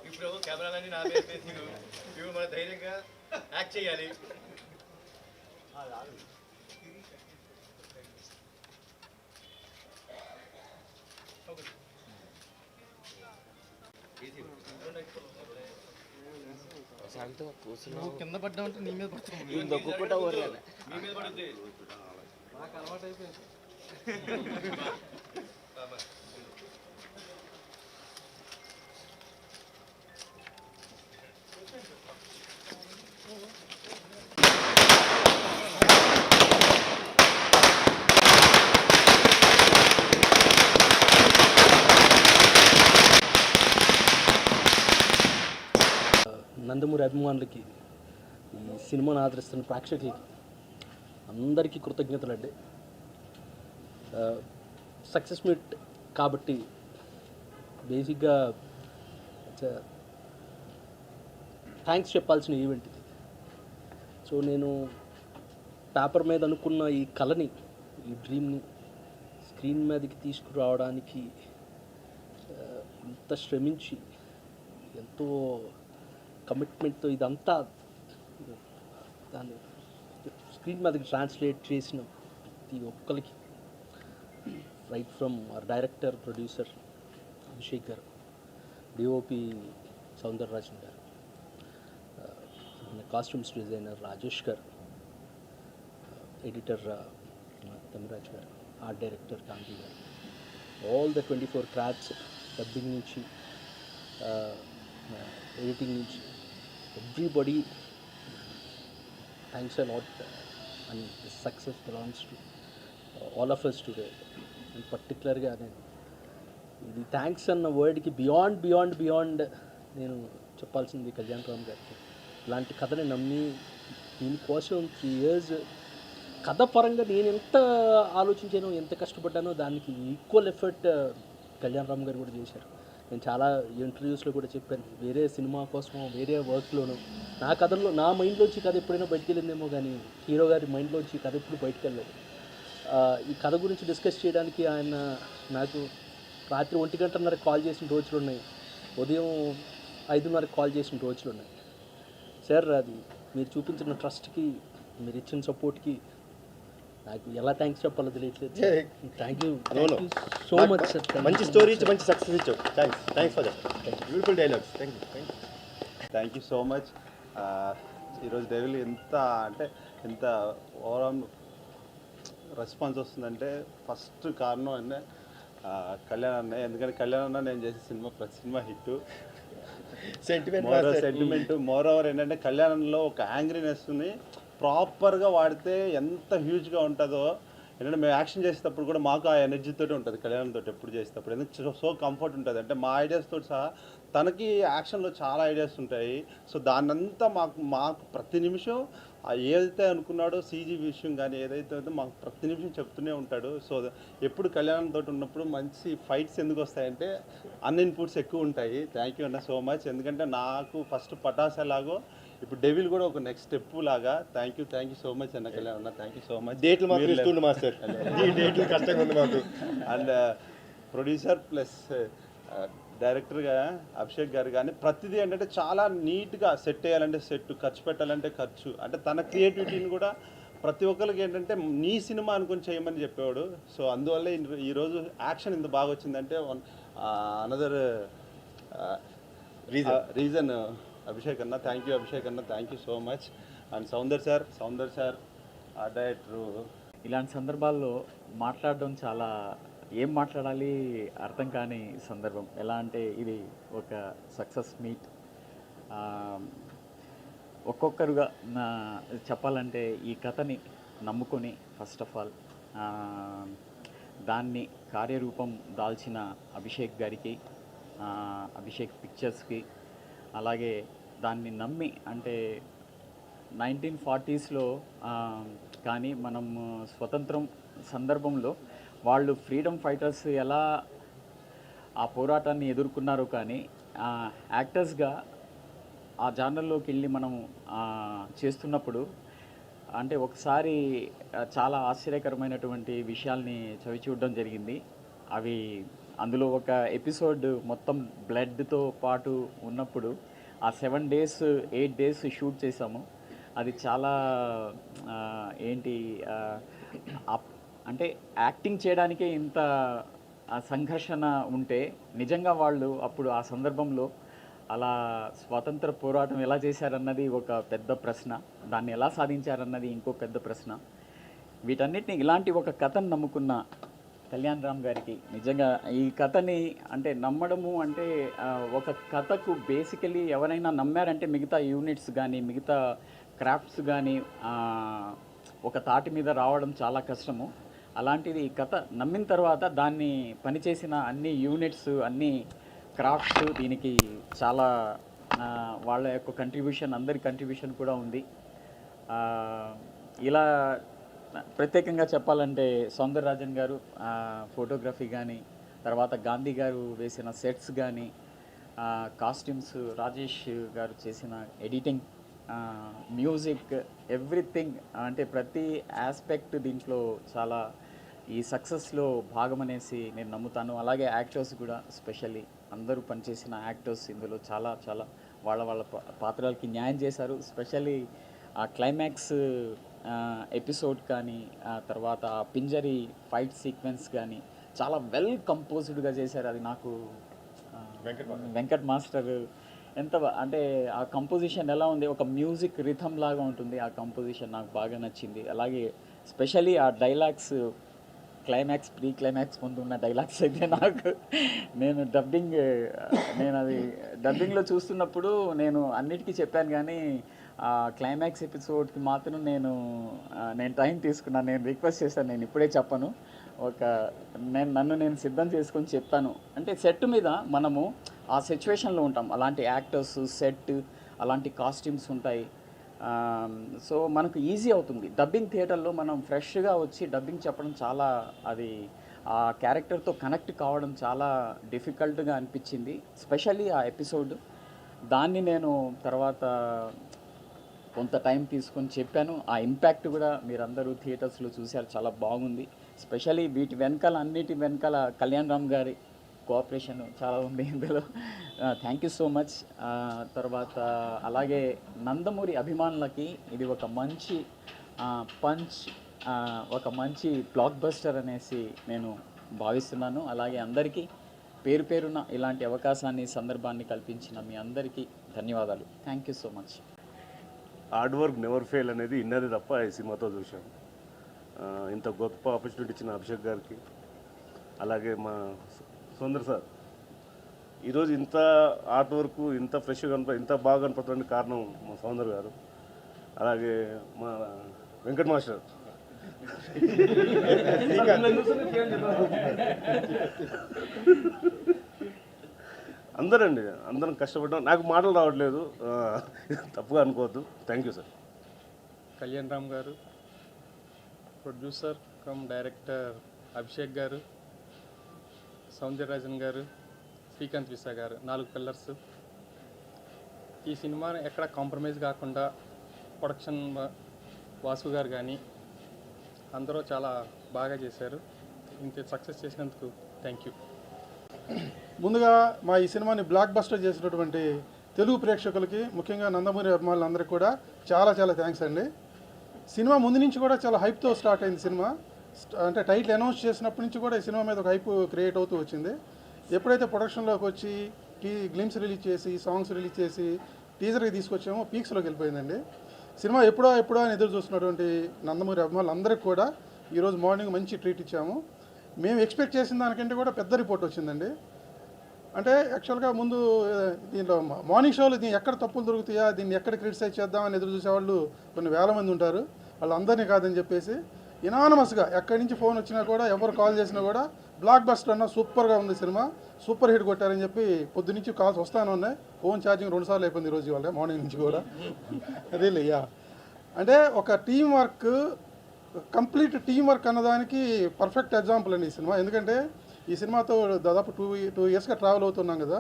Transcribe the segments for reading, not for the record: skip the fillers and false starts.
ఇప్పుడు కెమెరాలని నా పేరు ఇప్పుడు మన ధైర్యంగా యాక్ట్ చేయాలి. కింద పడ్డా ఉంటే నీ మీద పడుతుంది. మీ మీద పడుద్ది. నాకు అలవాటు అయిపోయింది. నందమూరి అభిమానులకి, ఈ సినిమాను ఆదరిస్తున్న ప్రేక్షకులకి అందరికీ కృతజ్ఞతలు అండి. సక్సెస్ మీట్ కాబట్టి బేసిక్గా థ్యాంక్స్ చెప్పాల్సిన ఈవెంట్ ఇది. సో నేను పేపర్ మీద అనుకున్న ఈ కళని, ఈ డ్రీమ్ని స్క్రీన్ మీదకి తీసుకురావడానికి ఇంత శ్రమించి ఎంతో కమిట్మెంట్తో ఇదంతా దాన్ని స్క్రీన్ మీదకి ట్రాన్స్లేట్ చేసిన ప్రతి ఒక్కరికి, right from director, producer Abhishek గారు, డిఓపి సౌందరరాజన్ గారు, కాస్ట్యూమ్స్ డిజైనర్ రాజేష్ గారు, ఎడిటర్ తమిరాజ్ గారు, ఆర్ట్ డైరెక్టర్ కాంతి గారు, ఆల్ ద 24 క్రాఫ్ట్స్, డబ్బింగ్ నుంచి ఎడిటింగ్ నుంచి everybody thanks a lot. And this success belongs to all of us today. And పర్టికులర్గా నేను ఇది థ్యాంక్స్ అన్న వర్డ్కి బియాండ్ నేను చెప్పాల్సింది కళ్యాణ్ రామ్ గారికి. ఇలాంటి కథని నమ్మి దీనికోసం 3 years కథ పరంగా నేను ఎంత ఆలోచించానో, ఎంత కష్టపడ్డానో దానికి ఈక్వల్ ఎఫర్ట్ కళ్యాణ్ రామ్ గారు కూడా చేశారు. నేను చాలా ఇంటర్వ్యూస్లో కూడా చెప్పాను, వేరే సినిమా కోసమో వేరే వర్క్లోనో నా కథలో నా మైండ్లోంచి కథ ఎప్పుడైనా బయటికి వెళ్ళిందేమో, కానీ హీరో గారి మైండ్లోంచి కథ ఎప్పుడు బయటికి వెళ్ళలేదు. ఈ కథ గురించి డిస్కస్ చేయడానికి ఆయన నాకు రాత్రి 1:30 కాల్ చేసిన రోజులు ఉన్నాయి, ఉదయం 5:30 కాల్ చేసిన రోజులు ఉన్నాయి. సార్, అది మీరు చూపించిన ట్రస్ట్కి, మీరు ఇచ్చిన సపోర్ట్కి నాకు ఎలా థ్యాంక్స్ చెప్పాలో తెలియట్లేదు. Thank you so much sir. మంచి స్టోరీ ఇచ్చి మంచి సక్సెస్ ఇచ్చావు. Thanks for that. Beautiful dialogues. Thank you so much. ఈరోజు డెవిల్ ఎంత ఓవరాల్ రెస్పాన్స్ వస్తుందంటే ఫస్ట్ కారణం అంటే కళ్యాణ్ అన్నయ్య. ఎందుకంటే కళ్యాణ్ అన్న నేను చేసే సినిమా ప్రతి cinema hit, sentiment. More over ఏంటంటే కళ్యాణంలో ఒక యాంగ్రీనెస్ని ప్రాపర్గా వాడితే ఎంత హ్యూజ్గా ఉంటుందో. ఎందుకంటే మేము యాక్షన్ చేసేటప్పుడు కూడా మాకు ఆ ఎనర్జీతో ఉంటుంది కళ్యాణంతో ఎప్పుడు చేసేటప్పుడు. ఎందుకంటే సో కంఫర్ట్ ఉంటుంది. అంటే మా ఐడియాస్తో సహా తనకి యాక్షన్లో చాలా ఐడియాస్ ఉంటాయి. సో దాన్నంతా మాకు ప్రతి నిమిషం ఏదైతే అనుకున్నాడో సీజీ విషయం కానీ ఏదైతే మాకు ప్రతి నిమిషం చెప్తూనే ఉంటాడు. సో ఎప్పుడు కళ్యాణంతో ఉన్నప్పుడు మంచి ఫైట్స్ ఎందుకు వస్తాయంటే అన్ని ఇన్పుట్స్ ఎక్కువ ఉంటాయి. థ్యాంక్ యూ అన్న సో మచ్. ఎందుకంటే నాకు ఫస్ట్ పటాస్ ఎలాగో ఇప్పుడు డెవిల్ కూడా ఒక నెక్స్ట్ స్టెప్ లాగా. థ్యాంక్ యూ సో మచ్ అన్న కళ్యాణ్ అన్న. Thank you so much. డేట్లు మాస్టర్ డేట్లు కష్టంగా ఉంది మాకు. అండ్ ప్రొడ్యూసర్ ప్లస్ డైరెక్టర్గా అభిషేక్ గారు కానీ ప్రతిదీ ఏంటంటే చాలా నీట్గా సెట్ చేయాలంటే సెట్, ఖర్చు పెట్టాలంటే ఖర్చు, అంటే తన క్రియేటివిటీని కూడా ప్రతి ఒక్కరికి ఏంటంటే నీ సినిమా అనుకుని చేయమని చెప్పేవాడు. సో అందువల్ల ఈరోజు యాక్షన్ ఇంత బాగా వచ్చిందంటే అనదర్ రీజన్ అభిషేక్ అన్న. థ్యాంక్ యూ అభిషేక్ అన్న. Thank you so much. And Soundar sir director. ఇలాంటి సందర్భాల్లో మాట్లాడడం చాలా, ఏం మాట్లాడాలి అర్థం కాని సందర్భం. ఎలా అంటే ఇది ఒక సక్సెస్ మీట్. ఒక్కొక్కరుగా చెప్పాలంటే ఈ కథని నమ్ముకొని ఫస్ట్ ఆఫ్ ఆల్ దాన్ని కార్యరూపం దాల్చిన అభిషేక్ గారికి, అభిషేక్ పిక్చర్స్కి, అలాగే దాన్ని నమ్మి అంటే 1940s కానీ మనం స్వతంత్రం సందర్భంలో వాళ్ళు ఫ్రీడమ్ ఫైటర్స్ ఎలా ఆ పోరాటాన్ని ఎదుర్కొన్నారు, కానీ యాక్టర్స్గా ఆ జానర్లోకి వెళ్ళి మనం చేస్తున్నప్పుడు అంటే ఒకసారి చాలా ఆశ్చర్యకరమైనటువంటి విషయాల్ని చవి చూడడం జరిగింది. అవి అందులో ఒక ఎపిసోడ్ మొత్తం బ్లడ్తో పాటు ఉన్నప్పుడు ఆ 7 days 8 days షూట్ చేసాము. అది చాలా ఏంటి అంటే యాక్టింగ్ చేయడానికే ఇంత సంఘర్షణ ఉంటే నిజంగా వాళ్ళు అప్పుడు ఆ సందర్భంలో అలా స్వాతంత్ర పోరాటం ఎలా చేశారన్నది ఒక పెద్ద ప్రశ్న, దాన్ని ఎలా సాధించారన్నది ఇంకో పెద్ద ప్రశ్న. వీటన్నిటిని ఇలాంటి ఒక కథను నమ్ముకున్న కళ్యాణ్ రామ్ గారికి నిజంగా ఈ కథని అంటే నమ్మడము అంటే ఒక కథకు బేసికలీ ఎవరైనా నమ్మారంటే మిగతా యూనిట్స్ కానీ మిగతా క్రాఫ్ట్స్ కానీ ఒక తాటి మీద రావడం చాలా కష్టము. అలాంటిది ఈ కథ నమ్మిన తర్వాత దాన్ని పనిచేసిన అన్ని యూనిట్స్ అన్ని క్రాఫ్ట్స్ దీనికి చాలా వాళ్ళ యొక్క కంట్రిబ్యూషన్ అందరి కంట్రిబ్యూషన్ కూడా ఉంది. ఇలా ప్రత్యేకంగా చెప్పాలంటే సౌందరరాజన్ గారు ఫోటోగ్రఫీ కానీ, తర్వాత గాంధీ గారు వేసిన సెట్స్ కానీ, కాస్ట్యూమ్స్ రాజేష్ గారు చేసిన ఎడిటింగ్, మ్యూజిక్, ఎవ్రీథింగ్ అంటే ప్రతి ఆస్పెక్ట్ దీంట్లో చాలా ఈ సక్సెస్లో భాగమనేసి నేను నమ్ముతాను. అలాగే యాక్టర్స్ కూడా స్పెషల్లీ అందరూ పనిచేసిన యాక్టర్స్ ఇందులో చాలా చాలా వాళ్ళ పాత్రలకి న్యాయం చేశారు. స్పెషల్లీ ఆ క్లైమాక్స్ ఎపిసోడ్ కానీ తర్వాత పింజరీ ఫైట్ సీక్వెన్స్ కానీ చాలా వెల్ కంపోజ్డ్గా చేశారు. అది నాకు వెంకట్ మాస్టర్ ఎంత అంటే ఆ కంపోజిషన్ ఎలా ఉంది, ఒక మ్యూజిక్ రిథమ్ లాగా ఉంటుంది. ఆ కంపోజిషన్ నాకు బాగా నచ్చింది. అలాగే స్పెషల్లీ ఆ డైలాగ్స్ క్లైమాక్స్ ప్రీ క్లైమాక్స్ ముందు ఉన్న డైలాగ్స్ అయితే నేను అది డబ్బింగ్లో చూస్తున్నప్పుడు నేను అన్నిటికీ చెప్పాను, కానీ ఆ క్లైమాక్స్ ఎపిసోడ్కి మాత్రం నేను టైం తీసుకున్నాను. నేను రిక్వెస్ట్ చేశాను, నేను ఇప్పుడే చెప్పను, నన్ను నేను సిద్ధం చేసుకొని చెప్తాను. అంటే సెట్ మీద మనము ఆ సిచ్యువేషన్లో ఉంటాం, అలాంటి యాక్టర్స్, సెట్, అలాంటి కాస్ట్యూమ్స్ ఉంటాయి. సో మనకు ఈజీ అవుతుంది. డబ్బింగ్ థియేటర్లో మనం ఫ్రెష్గా వచ్చి డబ్బింగ్ చెప్పడం చాలా అది ఆ క్యారెక్టర్తో కనెక్ట్ కావడం చాలా డిఫికల్ట్గా అనిపించింది. స్పెషల్లీ ఆ ఎపిసోడ్ దాన్ని నేను తర్వాత కొంత టైం తీసుకొని చెప్పాను. ఆ ఇంపాక్ట్ కూడా మీరందరూ థియేటర్స్లో చూశారు, చాలా బాగుంది. స్పెషల్లీ వీటి వెనకాల అన్నిటి వెనకాల కళ్యాణ్ రామ్ గారి కోఆపరేషన్ చాలా ఉంది ఇందులో. Thank you so much. తర్వాత అలాగే నందమూరి అభిమానులకి ఇది ఒక మంచి పంచ్, ఒక మంచి బ్లాక్ బస్టర్ అనేసి నేను భావిస్తున్నాను. అలాగే అందరికీ పేరు పేరున ఇలాంటి అవకాశాన్ని సందర్భాన్ని కల్పించిన మీ అందరికీ ధన్యవాదాలు. Thank you so much. Hard work never fail అనేది ఇన్నది తప్ప ఈ సినిమాతో చూసాం. ఇంత గొప్ప ఆపర్చునిటీ ఇచ్చిన అభిషేక్ గారికి, అలాగే మా సుందర్ సార్, ఈరోజు ఇంత ఆర్ట్ వర్క్ ఇంత ఫ్రెష్గా ఇంత బాగా కనపడటానికి కారణం మా సౌందర్ గారు, అలాగే మా వెంకట్ మాస్టర్. అందరం కష్టపడ్డాం. నాకు మాటలు రావట్లేదు, తప్పుగా అనుకోవద్దు. Thank you sir. Kalyan Ram గారు, ప్రొడ్యూసర్ కమ్ డైరెక్టర్ అభిషేక్ గారు, సౌందరరాజన్ గారు, శ్రీకాంత్ విశా గారు, 4 పిల్లర్స్. ఈ సినిమాని ఎక్కడ కాంప్రమైజ్ కాకుండా ప్రొడక్షన్ వాసు గారు కానీ అందరూ చాలా బాగా చేశారు. ఇంత సక్సెస్ చేసినందుకు థ్యాంక్ యూ. ముందుగా మా ఈ సినిమాని బ్లాక్ బస్టర్ చేసినటువంటి తెలుగు ప్రేక్షకులకి, ముఖ్యంగా నందమూరి అభిమానులందరికీ కూడా చాలా చాలా థ్యాంక్స్ అండి. సినిమా ముందు నుంచి కూడా చాలా హైప్తో స్టార్ట్ అయింది సినిమా. అంటే టైటిల్ అనౌన్స్ చేసినప్పటి నుంచి కూడా ఈ సినిమా మీద ఒక హైప్ క్రియేట్ అవుతూ వచ్చింది. ఎప్పుడైతే ప్రొడక్షన్లోకి వచ్చి గ్లిమ్స్ రిలీజ్ చేసి, సాంగ్స్ రిలీజ్ చేసి, టీజర్కి తీసుకొచ్చామో పీక్స్లోకి వెళ్ళిపోయిందండి సినిమా. ఎప్పుడో అని ఎదురు చూస్తున్నటువంటి నందమూరి అభిమానులందరికీ కూడా ఈరోజు మార్నింగ్ మంచి ట్రీట్ ఇచ్చాము. మేము ఎక్స్పెక్ట్ చేసిన దానికంటే కూడా పెద్ద రిపోర్ట్ వచ్చిందండి. అంటే యాక్చువల్గా ముందు దీంట్లో మార్నింగ్ షోలో దీన్ని ఎక్కడ తప్పులు దొరుకుతాయా, దీన్ని ఎక్కడ క్రిటిసైజ్ చేద్దామని ఎదురు చూసేవాళ్ళు కొన్ని వేల మంది ఉంటారు. వాళ్ళందరినీ కాదని చెప్పేసి ఇనానమస్గా ఎక్కడి నుంచి ఫోన్ వచ్చినా కూడా, ఎవరు కాల్ చేసినా కూడా బ్లాక్ బస్టర్ అన్న సూపర్గా ఉంది సినిమా, సూపర్ హిట్ కొట్టారని చెప్పి పొద్దు నుంచి కాల్స్ వస్తానే ఉన్నాయి. ఫోన్ ఛార్జింగ్ 2 సార్లు అయిపోయింది ఈరోజు, ఇవాళ మార్నింగ్ నుంచి కూడా. అదే లేయా అంటే ఒక team work, complete team work అన్నదానికి పర్ఫెక్ట్ ఎగ్జాంపుల్ అండి ఈ సినిమా. ఎందుకంటే ఈ సినిమాతో దాదాపు 2 ఇయర్స్గా ట్రావెల్ అవుతున్నాం కదా.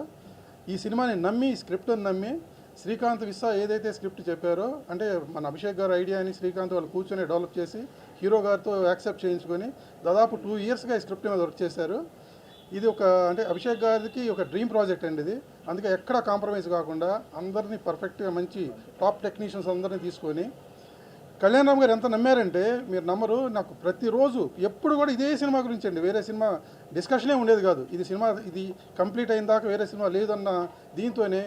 ఈ సినిమాని నమ్మి, స్క్రిప్ట్ని నమ్మి, శ్రీకాంత్ విశా ఏదైతే స్క్రిప్ట్ చెప్పారో, అంటే మన అభిషేక్ గారు ఐడియాని శ్రీకాంత్ వాళ్ళు కూర్చొని డెవలప్ చేసి హీరో గారితో యాక్సెప్ట్ చేయించుకొని దాదాపు 2 ఇయర్స్గా ఈ స్క్రిప్ట్ మీద వర్క్ చేశారు. ఇది ఒక అంటే అభిషేక్ గారికి ఒక డ్రీమ్ ప్రాజెక్ట్ అండి ఇది. అందుకే ఎక్కడ కాంప్రమైజ్ కాకుండా అందరినీ పర్ఫెక్ట్గా మంచి టాప్ టెక్నీషియన్స్ అందరినీ తీసుకొని కళ్యాణ్ రామ్ గారు ఎంత నమ్మారంటే మీరు నమ్మరు, నాకు ప్రతిరోజు ఎప్పుడు కూడా ఇదే సినిమా గురించి అండి, వేరే సినిమా డిస్కషనే ఉండేది కాదు. ఇది కంప్లీట్ అయిన దాకా వేరే సినిమా లేదన్న దీంతోనే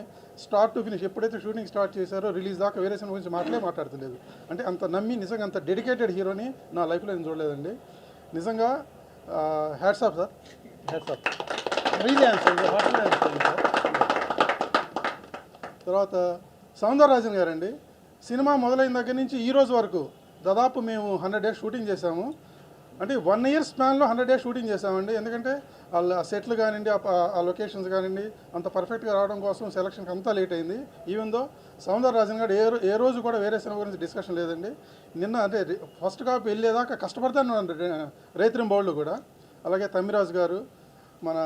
స్టార్ట్ టు ఫినిష్ ఎప్పుడైతే షూటింగ్ స్టార్ట్ చేశారో రిలీజ్ దాకా వేరే సినిమా గురించి మాట్లాడతలేదు. అంటే అంత నమ్మి నిజంగా అంత డెడికేటెడ్ హీరోని నా లైఫ్లో నేను చూడలేదండి. నిజంగా hats off sir, hats off, really sir. తర్వాత సౌందరరాజన్ గారండి, సినిమా మొదలైన దగ్గర నుంచి ఈ రోజు వరకు దాదాపు మేము 100 డేస్ షూటింగ్ చేశాము. అంటే 1 ఇయర్ స్పాన్లో 100 డేస్ షూటింగ్ చేశామండి. ఎందుకంటే వాళ్ళ సెట్లు కానివ్వండి, ఆ లొకేషన్స్ కానివ్వండి అంత పర్ఫెక్ట్గా రావడం కోసం సెలక్షన్కి అంతా లేట్ అయింది. ఈవెన్ దో సౌందరరాజన్ గారు ఏ రోజు కూడా వేరే సినిమా గురించి డిస్కషన్ లేదండి. నిన్న అంటే ఫస్ట్ కాపీ వెళ్ళేదాకా కష్టపడతాను రైతురం బౌళ్ళు కూడా. అలాగే తమ్మిరాజు గారు, మన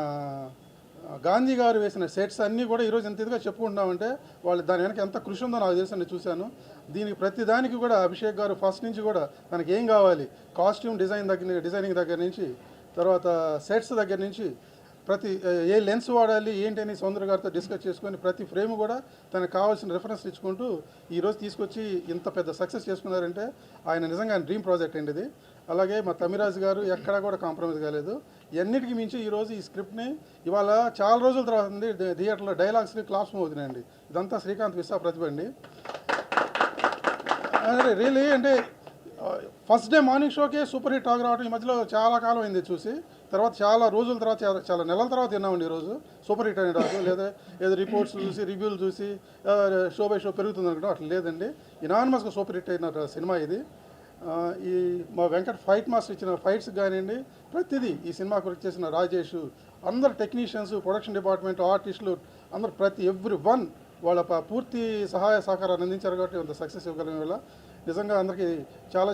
గాంధీ గారు వేసిన సెట్స్ అన్నీ కూడా ఈరోజు ఎంత ఇదిగా చెప్పుకుంటున్నామంటే వాళ్ళు దాని వెనక ఎంత కృషి ఉందో నాకు తెలుసు, నేను చూశాను. దీనికి ప్రతి దానికి కూడా అభిషేక్ గారు ఫస్ట్ నుంచి కూడా తనకి ఏం కావాలి, కాస్ట్యూమ్ డిజైనింగ్ దగ్గర నుంచి, తర్వాత సెట్స్ దగ్గర నుంచి ప్రతి ఏ లెన్స్ వాడాలి ఏంటని సౌందర్య గారితో డిస్కస్ చేసుకొని ప్రతి ఫ్రేమ్ కూడా తనకు కావాల్సిన రెఫరెన్స్ ఇచ్చుకుంటూ ఈరోజు తీసుకొచ్చి ఇంత పెద్ద సక్సెస్ చేసుకున్నారంటే ఆయన నిజంగా డ్రీమ్ ప్రాజెక్ట్ అండి ఇది. అలాగే మా తమిరాజు గారు ఎక్కడా కూడా కాంప్రమైజ్ కాలేదు. ఎన్నిటికి మించి ఈరోజు ఈ స్క్రిప్ట్ని ఇవాళ చాలా రోజుల తర్వాత ఉంది థియేటర్లో డైలాగ్స్ని క్లాప్స్ అవుతున్నాయండి. ఇదంతా శ్రీకాంత్ విశ్వా ప్రతిభ అండి. రియలీ అంటే ఫస్ట్ డే మార్నింగ్ షోకే సూపర్ హిట్ టాక్ రావడం ఈ మధ్యలో చాలా కాలం అయింది చూసి. తర్వాత చాలా రోజుల తర్వాత చాలా నెలల తర్వాత విన్నామండి ఈరోజు సూపర్ హిట్ అనే రాదు. లేదా ఏదో రిపోర్ట్స్ చూసి రివ్యూలు చూసి షో బై షో పెరుగుతుంది అనుకుంటాం, అట్లా లేదండి. ఇనానిమస్గా సూపర్ హిట్ అయిన సినిమా ఇది. ఈ మా వెంకట్ ఫైట్ మాస్టర్ ఇచ్చిన ఫైట్స్ కానివ్వండి ప్రతిదీ ఈ సినిమా గురించి చేసిన రాజేష్, అందరు టెక్నీషియన్స్, ప్రొడక్షన్ డిపార్ట్మెంట్, ఆర్టిస్టులు అందరు ఎవ్రీ వన్ వాళ్ళ పూర్తి సహాయ సహకారాన్ని అందించారు కాబట్టి అంత సక్సెస్ ఇవ్వగలిగిన వల్ల నిజంగా అందరికీ చాలా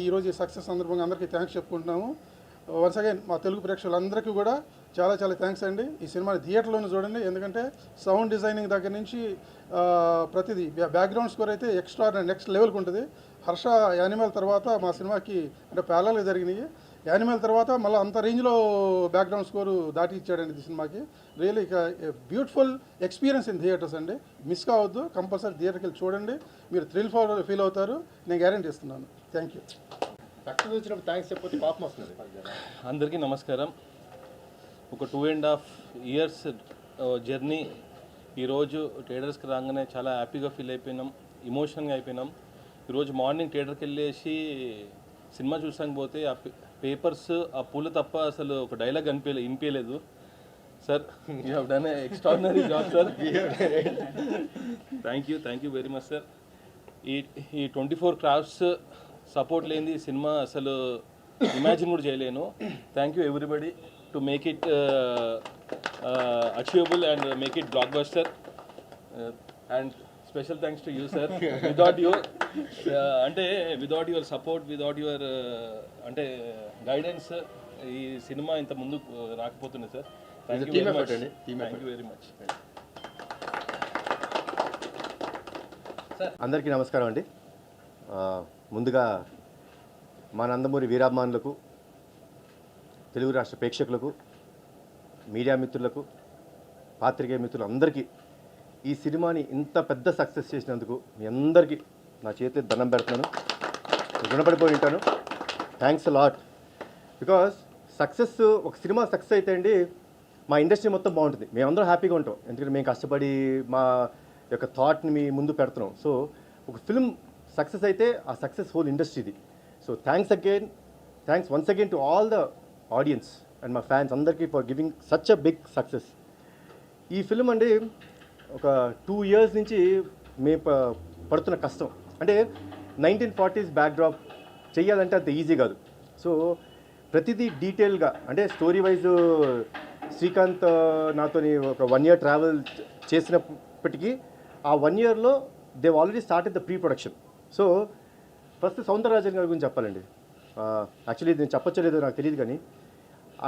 ఈరోజు ఈ సక్సెస్ సందర్భంగా అందరికీ థ్యాంక్స్ చెప్పుకుంటున్నాము. వన్స్ అగైన్ మా తెలుగు ప్రేక్షకులందరికీ కూడా చాలా థ్యాంక్స్ అండి. ఈ సినిమాని థియేటర్లోనే చూడండి, ఎందుకంటే సౌండ్ డిజైనింగ్ దగ్గర నుంచి ప్రతిదీ బ్యాక్గ్రౌండ్ స్కోర్ అయితే ఎక్స్ట్రా నెక్స్ట్ లెవెల్కి ఉంటుంది. హర్ష యానిమల్ తర్వాత మా సినిమాకి అంటే ప్యారలల్గా జరిగినాయి. యానిమల్ తర్వాత మళ్ళీ అంత రేంజ్లో బ్యాక్గ్రౌండ్ స్కోరు దాటి ఇచ్చాడండి ఈ సినిమాకి. రియల్లీ ఇక బ్యూటిఫుల్ ఎక్స్పీరియన్స్ ఇన్ థియేటర్స్ అండి. మిస్ కావద్దు, కంపల్సరీ థియేటర్కి వెళ్ళి చూడండి, మీరు ఫీల్ అవుతారు, నేను గ్యారెంటీ ఇస్తున్నాను. Thank you. సక్సెస్ వచ్చినప్పుడు థ్యాంక్స్ చెప్పి పాపం వస్తుంది. అందరికీ నమస్కారం. ఒక 2.5 ఇయర్స్ జర్నీ ఈరోజు థియేటర్స్కి రాగానే చాలా హ్యాపీగా ఫీల్ అయిపోయినాం, ఇమోషనల్గా అయిపోయినాం. ఈరోజు మార్నింగ్ థియేటర్కి వెళ్ళేసి సినిమా చూసాక పోతే ఆ పేపర్స్ ఆ పూలు తప్ప అసలు ఒక డైలాగ్ వినిపించలేదు. Sir you have done a extraordinary job sir. Thank you very much sir. ఈ 24 క్రాఫ్ట్స్ సపోర్ట్ లేనిది సినిమా అసలు ఇమాజిన్ కూడా చేయలేను. Thank you everybody to make it achievable and make it blockbuster. And special thanks to you sir. Without your support, without your అంటే guidance ఈ cinema ఇంత ముందు రాకపోతుంది sir. Thank you very much. అందరికీ నమస్కారం అండి. ముందుగా మా నందమూరి వీరాభిమానులకు, తెలుగు రాష్ట్ర ప్రేక్షకులకు, మీడియా మిత్రులకు, పాత్రికేయ మిత్రులు అందరికీ ఈ సినిమాని ఇంత పెద్ద సక్సెస్ చేసినందుకు మీ అందరికీ నా చేతి దండం పెడుతున్నాను, రుణపడిపోయి ఉంటాను. Thanks a lot. Because success, ఒక సినిమా సక్సెస్ అయితే అండి మా ఇండస్ట్రీ మొత్తం బాగుంటుంది, మేమందరం హ్యాపీగా ఉంటాం. ఎందుకంటే మేము కష్టపడి మా యొక్క థాట్ని మీ ముందు పెడుతున్నాం. సో ఒక ఫిల్మ్ సక్సెస్ అయితే ఆ సక్సెస్ హోల్ ఇండస్ట్రీది. So thanks once again to all the audience and మా ఫ్యాన్స్ అందరికీ for giving such a big success. ఈ ఫిల్మ్ అండి ఒక 2 ఇయర్స్ నుంచి మేము పడుతున్న కష్టం. అంటే 1940s బ్యాక్డ్రాప్ చెయ్యాలంటే అంత ఈజీ కాదు. సో ప్రతిదీ డీటెయిల్గా అంటే స్టోరీ వైజ్ శ్రీకాంత్ నాతోని ఒక 1 ఇయర్ ట్రావెల్ చేసినప్పటికీ ఆ 1 ఇయర్లో they already started the pre production. So first Soundararajan గారి గురించి చెప్పాలండి. యాక్చువల్లీ నేను చెప్పచ్చలేదో నాకు తెలియదు, కానీ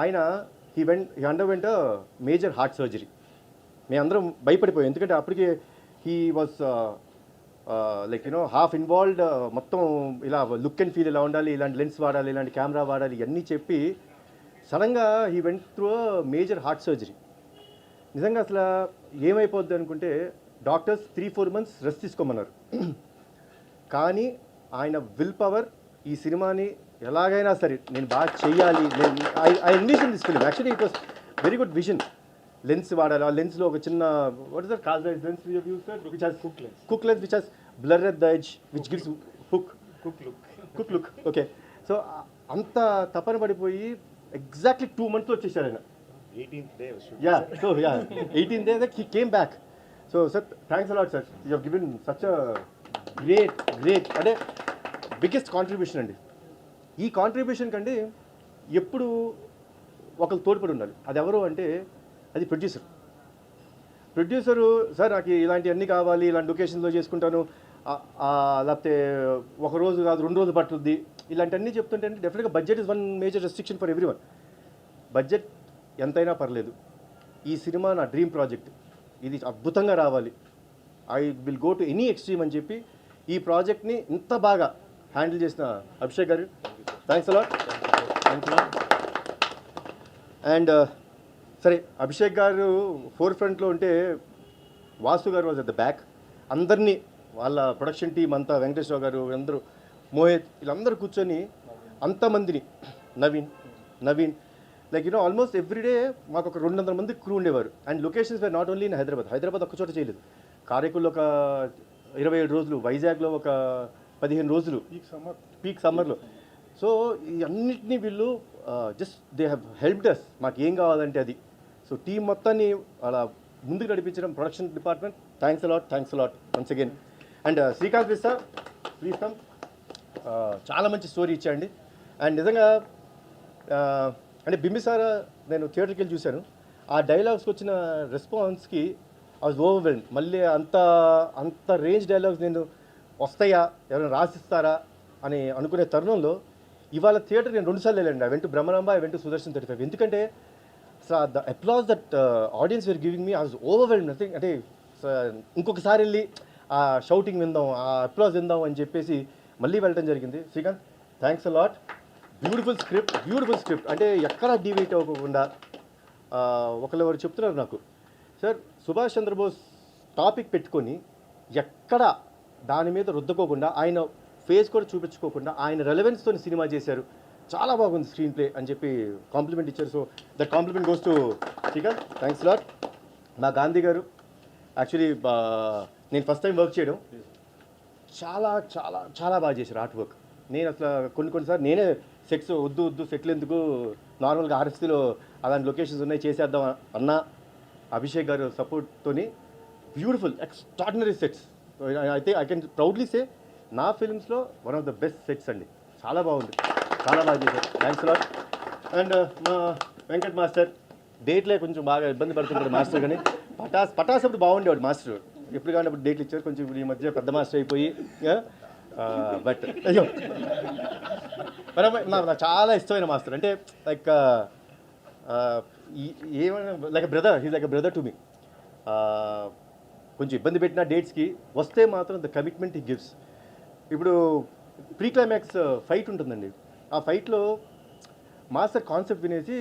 ఆయన he underwent major heart surgery. మేమందరం భయపడిపోయాం, ఎందుకంటే అప్పటికే he was like half involved. మొత్తం ఇలా లుక్ అండ్ ఫీల్ ఇలా ఉండాలి, ఇలాంటి లెన్స్ వాడాలి, ఇలాంటి కెమెరా వాడాలి, ఇవన్నీ చెప్పి సడన్గా he went through major heart surgery. నిజంగా అసలు ఏమైపోద్ది అనుకుంటే డాక్టర్స్ 3-4 months రెస్ట్ తీసుకోమన్నారు. కానీ ఆయన విల్ పవర్ ఈ సినిమాని ఎలాగైనా సరే నేను బాగా చెయ్యాలి, నేను I envision this film. Actually it was very good vision. Lens వాడాలి, ఆ లెన్స్లో ఒక చిన్న what is that call lens which has cook lens which has blur at the edge which gives cook look. Okay, so అంత తపన పడిపోయి exactly 2 months వచ్చేసాడు ఆయన. 18th day was shooting. Yeah, so yeah, 18th day that he came back. So sir, thanks a lot sir. You have given such a great అంటే biggest contribution అండి. ఈ contribution కంటే ఎప్పుడు ఒకరు తోడ్పడి ఉండాలి. అది ఎవరు అంటే అది ప్రొడ్యూసరు సార్ నాకు ఇలాంటివన్నీ కావాలి, ఇలాంటి లొకేషన్లో చేసుకుంటాను, లేకపోతే ఒక రోజు కాదు 2 రోజులు పట్టుద్ది, ఇలాంటివన్నీ చెప్తుంటే డెఫినెట్గా budget is one major restriction for every one. Budget ఎంతైనా పర్లేదు, ఈ సినిమా నా డ్రీమ్ ప్రాజెక్ట్, ఇది అద్భుతంగా రావాలి, I will go to any extreme అని చెప్పి ఈ ప్రాజెక్ట్ని ఇంత బాగా హ్యాండిల్ చేసిన అభిషేక్ గారు థ్యాంక్స్ అలాట్. అండ్ సరే, అభిషేక్ గారు ఫోర్ ఫ్రంట్లో ఉంటే వాసు గారు వాజ్ అట్ ద బ్యాక్. అందరినీ వాళ్ళ ప్రొడక్షన్ టీం అంతా, వెంకటేశ్వర గారు అందరూ, మోహిత్, వీళ్ళందరూ కూర్చొని అంతమందిని, నవీన్ లైక్ ఆల్మోస్ట్ ఎవ్రీడే మాకు ఒక 200 మంది క్రూ ఉండేవారు. And locations were not only in Hyderabad ఒక్క చోట చేయలేదు. కారైకుల్లో ఒక 27 రోజులు, వైజాగ్లో ఒక 15 రోజులు పీక్ సమ్మర్లో. సో ఈ అన్నిటినీ వీళ్ళు just they have helped us, మాకు ఏం కావాలంటే అది. సో టీం మొత్తాన్ని అలా ముందుకు నడిపించడం production department, thanks a lot once again. And Srikanth Vista please come. చాలా మంచి స్టోరీ ఇచ్చాయండి. అండ్ నిజంగా అంటే బింబిసారా నేను థియేటర్కి వెళ్ళి చూశాను, ఆ డైలాగ్స్కి వచ్చిన రెస్పాన్స్కి ఐ వాజ్ ఓవర్వెల్మ్డ్. మళ్ళీ అంత రేంజ్ డైలాగ్స్ నేను వస్తాయా, ఎవరైనా రాసిస్తారా అని అనుకునే తరుణంలో ఇవాళ థియేటర్ నేను 2 సార్లు వెళ్ళండి. I went to Brahmaramba, I went to Sudarshan 35. ఎందుకంటే the applause that audience were giving me, I was overwhelmed. Nothing అంటే ఇంకొకసారి వెళ్ళి ఆ షౌటింగ్ విందాం, ఆ అప్లాజ్ విందాం అని చెప్పేసి మళ్ళీ వెళ్ళడం జరిగింది. Srikanth thanks a lot. Beautiful script అంటే ఎక్కడా డీవియేట్ అవ్వకుండా. ఒకరు చెప్తున్నారు నాకు, సార్ సుభాష్ చంద్రబోస్ టాపిక్ పెట్టుకొని ఎక్కడ దాని మీద రుద్దకోకుండా, ఆయన ఫేస్ కూడా చూపించుకోకుండా ఆయన రెలవెన్స్తో సినిమా చేశారు, చాలా బాగుంది స్క్రీన్ ప్లే అని చెప్పి కాంప్లిమెంట్ ఇచ్చారు. So that complement goes to Srikanth, thanks lot. మా గాంధీ గారు యాక్చువల్లీ నేను ఫస్ట్ టైం వర్క్ చేయడం, చాలా బాగా చేశారు ఆర్ట్ వర్క్. నేను అసలు కొన్నిసార్లు నేనే సెట్స్ వద్దు సెట్లు ఎందుకు, నార్మల్గా ఆర్ఎస్సీలో అలాంటి లొకేషన్స్ ఉన్నాయి చేసేద్దాం అన్నా, అభిషేక్ గారు సపోర్ట్తోని బ్యూటిఫుల్ ఎక్స్ట్రాడినరీ సెట్స్. అయితే ఐ కెన్ ప్రౌడ్లీ సే నా ఫిల్మ్స్లో one of the best sets అండి. చాలా బాగుంది, చాలా బాగా చేశారు, థ్యాంక్స్ లాట్. అండ్ మా వెంకట్ మాస్టర్ డేట్లే కొంచెం బాగా ఇబ్బంది పడుతుంటాడు మాస్టర్, కానీ పటాస్ అప్పుడు బాగుండేవాడు మాస్టర్, ఎప్పుడు కానీ అప్పుడు డేట్లు ఇచ్చారు. కొంచెం ఈ మధ్య పెద్ద మాస్టర్ అయిపోయి బట్ అయ్యో నాకు చాలా ఇష్టమైన మాస్టర్. అంటే లైక్ ఏమైనా like brother, he's like brother to me. కొంచెం ఇబ్బంది పెట్టిన డేట్స్కి వస్తే మాత్రం ద కమిట్మెంట్ హీ గివ్స్. ఇప్పుడు ప్రీ క్లైమాక్స్ ఫైట్ ఉంటుందండి, ఆ ఫైట్లో మాస్టర్ కాన్సెప్ట్ వినేసి,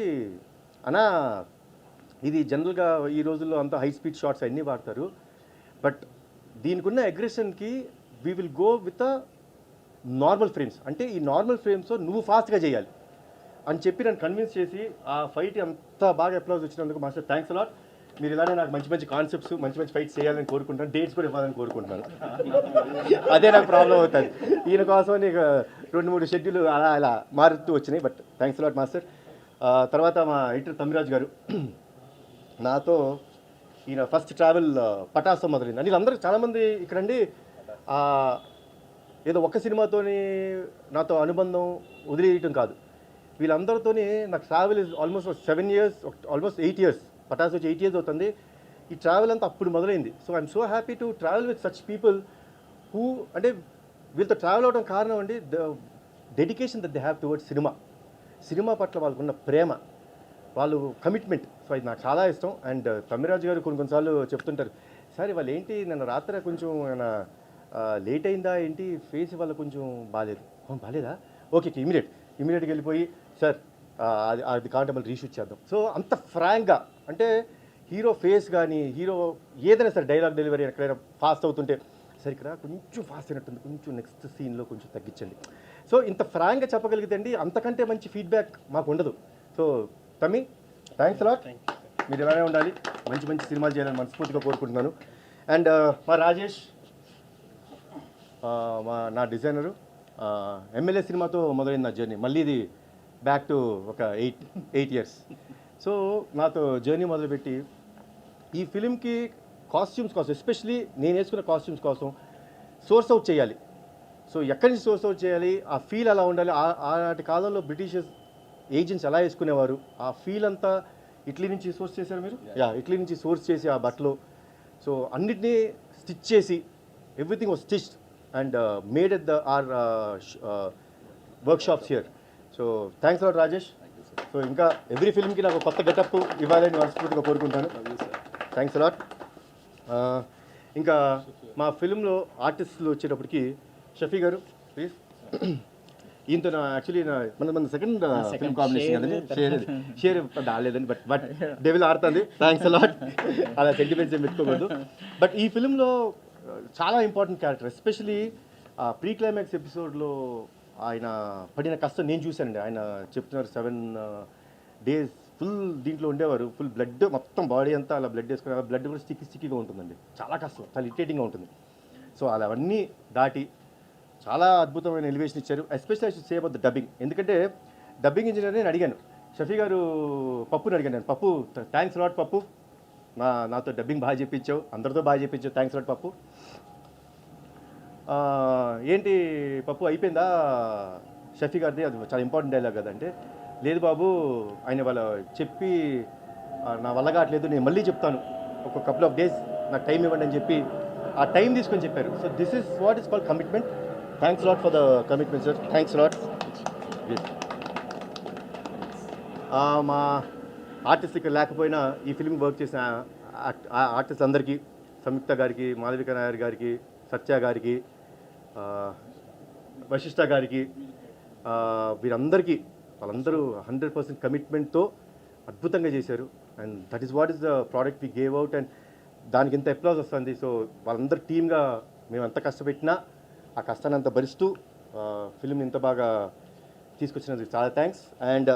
అన్నా ఇది జనరల్గా ఈ రోజుల్లో అంతా హై స్పీడ్ షాట్స్ అన్నీ వాడతారు, బట్ దీనికి ఉన్న అగ్రెషన్కి we will go with normal frames, అంటే ఈ నార్మల్ ఫ్రేమ్స్లో నువ్వు ఫాస్ట్గా చేయాలి అని చెప్పి నన్ను కన్విన్స్ చేసి ఆ ఫైట్ అంత బాగా అప్లాజ్ వచ్చినందుకు మాస్టర్ థ్యాంక్స్ అలాట్. మీరు ఇలానే నాకు మంచి కాన్సెప్ట్స్, మంచి ఫైట్స్ చేయాలని కోరుకుంటాను, డేట్స్ కూడా ఇవ్వాలని కోరుకుంటున్నాను. అదే నాకు ప్రాబ్లం అవుతుంది. ఈయన కోసం నీకు 2-3 షెడ్యూల్ అలా మారుతూ వచ్చినాయి, బట్ థ్యాంక్స్ అలాట్ మాస్టర్. తర్వాత మా ఎడిటర్ తమ్మిరాజు గారు, నాతో ఈయన ఫస్ట్ ట్రావెల్ పటాస్తో మొదలైంది. అంటే వీళ్ళందరూ చాలామంది ఇక్కడండి ఏదో ఒక్క సినిమాతోని నాతో అనుబంధం వదిలేయటం కాదు, వీళ్ళందరితోని నాకు travel is almost 7 years, almost 8 years. Patas వచ్చి 8 years అవుతుంది. ఈ ట్రావెల్ అంతా అప్పుడు మొదలైంది. So I'm so happy to travel with such people who, అంటే వీళ్ళతో ట్రావెల్ అవడం కారణం అండి the dedication that they have towards cinema పట్ల వాళ్ళకున్న ప్రేమ, వాళ్ళు కమిట్మెంట్. సో అది నాకు చాలా ఇష్టం. అండ్ తమ్మిరాజు గారు కొన్నిసార్లు చెప్తుంటారు, సార్ వాళ్ళు ఏంటి నన్ను రాత్రి కొంచెం లేట్ అయిందా ఏంటి, ఫేస్ వాళ్ళ కొంచెం బాగాలేదు. బాగాలేదా, ఓకే ఇమీడియట్గా వెళ్ళిపోయి సార్ అది అది కాంటే మళ్ళీ రీషూట్ చేద్దాం. సో అంత ఫ్రాంక్గా అంటే హీరో ఫేస్ కానీ హీరో ఏదైనా సరే డైలాగ్ డెలివరీ ఎక్కడైనా ఫాస్ట్ అవుతుంటే సరే ఇక్కడ కొంచెం ఫాస్ట్ అయినట్టుంది, కొంచెం నెక్స్ట్ సీన్లో కొంచెం తగ్గించండి. సో ఇంత ఫ్రాంక్గా చెప్పగలిగితే అండి అంతకంటే మంచి ఫీడ్బ్యాక్ మాకు ఉండదు. సో తమ్మి థ్యాంక్స్ అలాట్. మీరు ఇలానే ఉండాలి, మంచి మంచి సినిమాలు చేయాలని మనస్ఫూర్తిగా కోరుకుంటున్నాను. అండ్ మా రాజేష్ నా డిజైనరు, ఎమ్మెల్యే సినిమాతో మొదలైంది నా జర్నీ. మళ్ళీ ఇది బ్యాక్ టు ఒక 8 years. సో నాతో జర్నీ మొదలుపెట్టి ఈ ఫిలింకి కాస్ట్యూమ్స్ కోసం, ఎస్పెషలీ నేను వేసుకున్న కాస్ట్యూమ్స్ కోసం సోర్స్ అవుట్ చేయాలి. సో ఎక్కడి నుంచి సోర్స్ అవుట్ చేయాలి, ఆ ఫీల్ ఎలా ఉండాలి, ఆనాటి కాలంలో బ్రిటిషర్స్ ఏజెంట్స్ ఎలా వేసుకునేవారు, ఆ ఫీల్ అంతా ఇటలీ నుంచి సోర్స్ చేశారు మీరు. ఇటలీ నుంచి సోర్స్ చేసి ఆ బట్టలు సో అన్నిటినీ స్టిచ్ చేసి everything was stitched and made at our workshops here. So thanks a lot Rajesh. So ఇంకా ఎవ్రీ ఫిల్మ్కి నాకు కొత్త గెటప్ ఇవ్వాలని మనస్ఫూర్తిగా కోరుకుంటాను. Thanks a lot. ఇంకా మా ఫిల్మ్లో ఆర్టిస్టులు వచ్చేటప్పటికి షఫీ గారు ప్లీజ్. ఈయనతో యాక్చువల్లీ మన సెకండ్ ఫిల్మ్ కాంబినేషన్ కదండి. షేర్ రాలేదండి, బట్ డెవిల్ ఆడుతుంది. Thanks a lot. అలా సెంటిమెంట్స్ ఏం పెట్టుకోకూడదు. బట్ ఈ ఫిల్మ్లో చాలా important character, especially pre climax ఎపిసోడ్లో ఆయన పడిన కష్టం నేను చూశానండి. ఆయన చెప్తున్నారు 7 days ఫుల్ దీంట్లో ఉండేవారు, ఫుల్ బ్లడ్ మొత్తం బాడీ అంతా అలా బ్లడ్ వేసుకుని, బ్లడ్ కూడా స్టిక్కీగా ఉంటుందండి, చాలా కష్టం, చాలా ఇరిటేటింగ్గా ఉంటుంది. సో అలా అవన్నీ దాటి చాలా అద్భుతమైన ఎలివేషన్ ఇచ్చారు. Especially I should say about the dubbing. ఎందుకంటే డబ్బింగ్ ఇంజనీర్ నేను అడిగాను, షఫీ గారు పప్పుని అడిగాను నేను, పప్పు థ్యాంక్స్ లాట్ పప్పు, నాతో డబ్బింగ్ బాగా చెప్పించావు, అందరితో బాగా చెప్పించావు, థ్యాంక్స్ లాట్ పప్పు. ఏంటి పప్పు అయిపోయిందా షఫీ గారిది, అది చాలా ఇంపార్టెంట్ డైలాగ్ కదంటే, లేదు బాబు ఆయన వాళ్ళ చెప్పి నా వల్ల కావట్లేదు, నేను మళ్ళీ చెప్తాను, ఒక couple of days నాకు టైం ఇవ్వండి అని చెప్పి ఆ టైం తీసుకొని చెప్పారు. So this is what is called commitment. Thanks lot for the commitment sir, thanks lot. మా ఆర్టిస్ట్ ఇక్కడ లేకపోయినా ఈ ఫిల్మ్ వర్క్ చేసిన ఆర్టిస్ట్ అందరికీ, సంయుక్త గారికి, మాధవిక నాయర్ గారికి, సత్య గారికి, వశిష్ఠ గారికి, వీరందరికీ వాళ్ళందరూ 100% కమిట్మెంట్తో అద్భుతంగా చేశారు. And that is what is the product we gave out. And దానికి ఎంత అప్లాజ్ వస్తుంది. సో వాళ్ళందరూ టీమ్గా మేము ఎంత కష్టపెట్టినా ఆ కష్టాన్ని అంత భరిస్తూ ఫిల్మ్ని ఇంత బాగా తీసుకొచ్చినందుకు చాలా థ్యాంక్స్. అండ్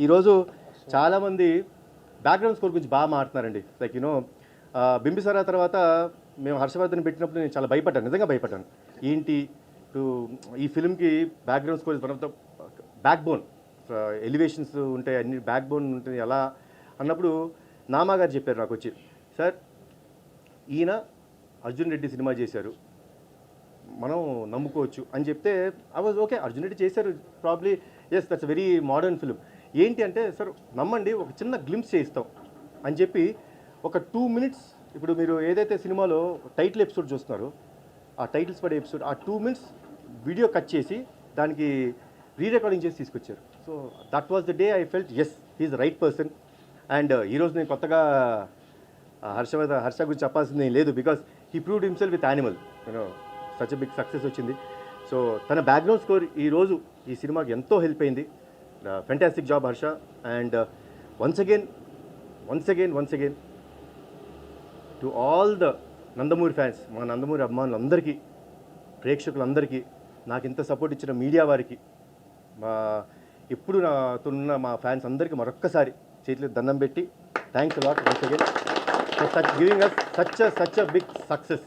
ఈరోజు చాలామంది బ్యాక్గ్రౌండ్ స్కోర్ గురించి బాగా మాట్లాడుతున్నారండి. లైక్ యూనో బింబిసారా తర్వాత మేము హర్షవర్ధన్ పెట్టినప్పుడు నేను చాలా భయపడ్డాను, నిజంగా భయపడ్డాను. ఏంటి ఇప్పుడు ఈ ఫిల్మ్కి background score is one of the backbone, elevations ఉంటాయి, అన్ని బ్యాక్ బోన్ ఉంటుంది అలా అన్నప్పుడు నామా గారు చెప్పారు నాకు వచ్చి, సార్ ఈయన అర్జున్ రెడ్డి సినిమా చేశారు, మనం నమ్ముకోవచ్చు అని చెప్తే I was okay, Arjun Reddy చేశారు probably, yes that's very modern film. ఏంటి అంటే సార్ నమ్మండి, ఒక చిన్న గ్లింప్స్ చేయిస్తాం అని చెప్పి ఒక 2 minutes, ఇప్పుడు మీరు ఏదైతే సినిమాలో టైటిల్ ఎపిసోడ్ చూస్తున్నారో ఆ టైటిల్స్ పడే ఎపిసోడ్, ఆ 2 minutes వీడియో కట్ చేసి దానికి రీరికార్డింగ్ చేసి తీసుకొచ్చారు. So that was the day I felt as he's the right person. And ఈరోజు నేను కొత్తగా హర్ష గురించి చెప్పాల్సింది ఏం లేదు, because he proved himself with Animal, you know such a big success వచ్చింది. సో తన బ్యాక్గ్రౌండ్ స్కోర్ ఈరోజు ఈ సినిమాకి ఎంతో హెల్ప్ అయింది. Fantastic job Harsha. And once again to all the Nandamuri fans, మా నందమూరి అభిమానులందరికీ, ప్రేక్షకులందరికీ, నాకు ఇంత సపోర్ట్ ఇచ్చిన మీడియా వారికి, మా ఎప్పుడు నాతో ఉన్న మా ఫ్యాన్స్ అందరికీ మరొక్కసారి చేతిలో దండం పెట్టి thanks a lot once again for giving us such a big success.